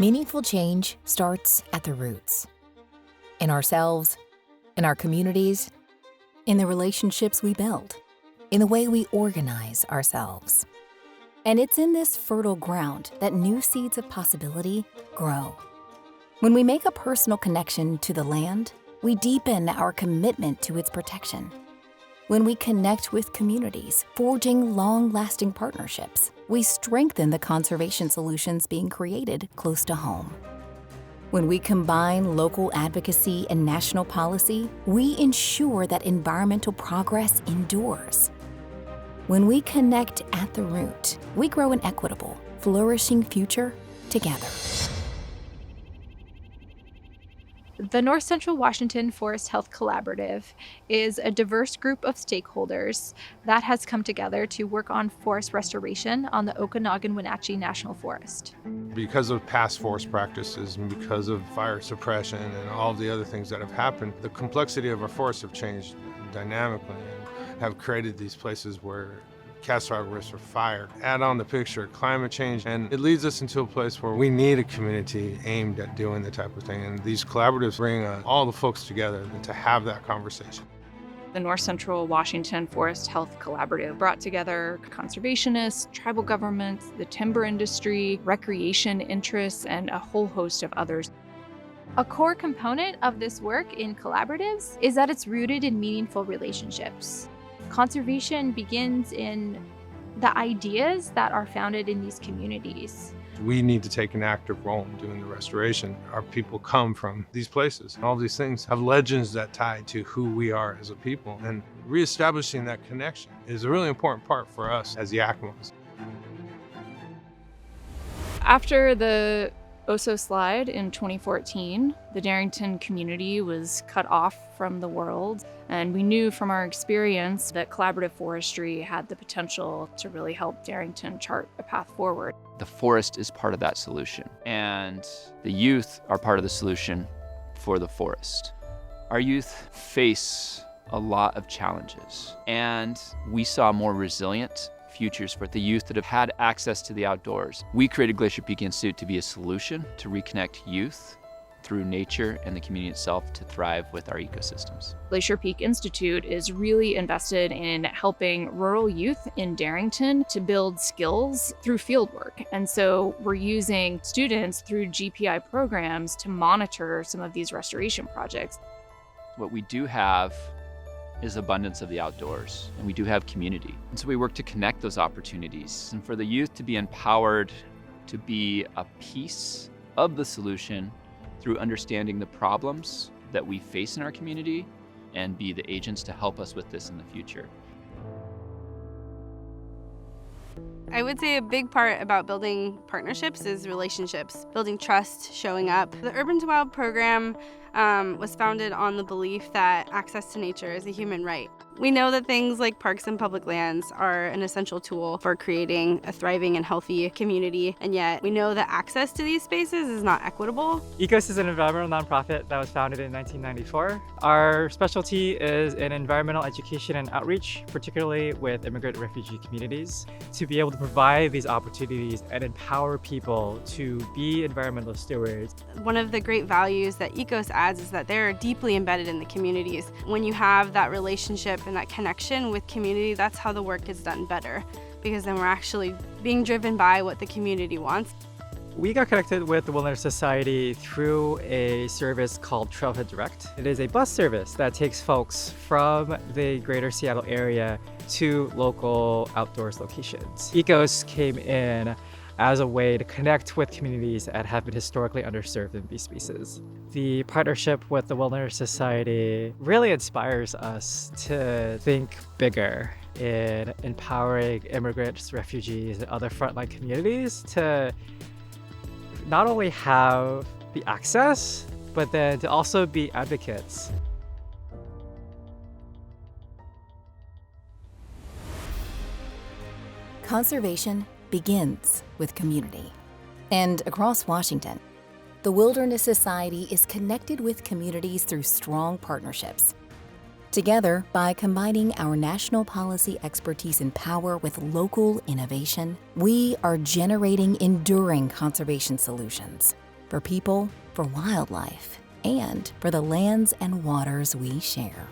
Meaningful change starts at the roots. In ourselves, in our communities, in the relationships we build, in the way we organize ourselves. And it's in this fertile ground that new seeds of possibility grow. When we make a personal connection to the land, we deepen our commitment to its protection. When we connect with communities, forging long-lasting partnerships, we strengthen the conservation solutions being created close to home. When we combine local advocacy and national policy, we ensure that environmental progress endures. When we connect at the root, we grow an equitable, flourishing future together. The North Central Washington Forest Health Collaborative is a diverse group of stakeholders that has come together to work on forest restoration on the Okanogan-Wenatchee National Forest. Because of past forest practices and because of fire suppression and all the other things that have happened, the complexity of our forests have changed dynamically and have created these places where catastrophic risk for fire. Add on the picture, climate change, and it leads us into a place where we need a community aimed at doing the type of thing. And these collaboratives bring all the folks together to have that conversation. The North Central Washington Forest Health Collaborative brought together conservationists, tribal governments, the timber industry, recreation interests, and a whole host of others. A core component of this work in collaboratives is that it's rooted in meaningful relationships. Conservation begins in the ideas that are founded in these communities. We need to take an active role in doing the restoration. Our people come from these places. All these things have legends that tie to who we are as a people. And reestablishing that connection is a really important part for us as Yakimans. After the Oso slide in 2014, the Darrington community was cut off from the world, and we knew from our experience that collaborative forestry had the potential to really help Darrington chart a path forward. The forest is part of that solution, and the youth are part of the solution for the forest. Our youth face a lot of challenges, and we saw more resilient futures for the youth that have had access to the outdoors. We created Glacier Peak Institute to be a solution to reconnect youth through nature and the community itself to thrive with our ecosystems. Glacier Peak Institute is really invested in helping rural youth in Darrington to build skills through fieldwork. And so we're using students through GPI programs to monitor some of these restoration projects. What we do have is abundance of the outdoors, and we do have community. And so we work to connect those opportunities and for the youth to be empowered to be a piece of the solution through understanding the problems that we face in our community and be the agents to help us with this in the future. I would say a big part about building partnerships is relationships, building trust, showing up. The Urban to Wild program was founded on the belief that access to nature is a human right. We know that things like parks and public lands are an essential tool for creating a thriving and healthy community, and yet we know that access to these spaces is not equitable. ECOS is an environmental nonprofit that was founded in 1994. Our specialty is in environmental education and outreach, particularly with immigrant refugee communities, to be able to provide these opportunities and empower people to be environmental stewards. One of the great values that ECOS adds is that they're deeply embedded in the communities. When you have that relationship and that connection with community, that's how the work is done better, because then we're actually being driven by what the community wants. We got connected with the Wilderness Society through a service called Trailhead Direct. It is a bus service that takes folks from the greater Seattle area to local outdoors locations. ECOS came in as a way to connect with communities that have been historically underserved in these spaces. The partnership with the Wilderness Society really inspires us to think bigger in empowering immigrants, refugees, and other frontline communities to not only have the access, but then to also be advocates. Conservation begins with community. And across Washington, the Wilderness Society is connected with communities through strong partnerships. Together, by combining our national policy expertise and power with local innovation, we are generating enduring conservation solutions for people, for wildlife, and for the lands and waters we share.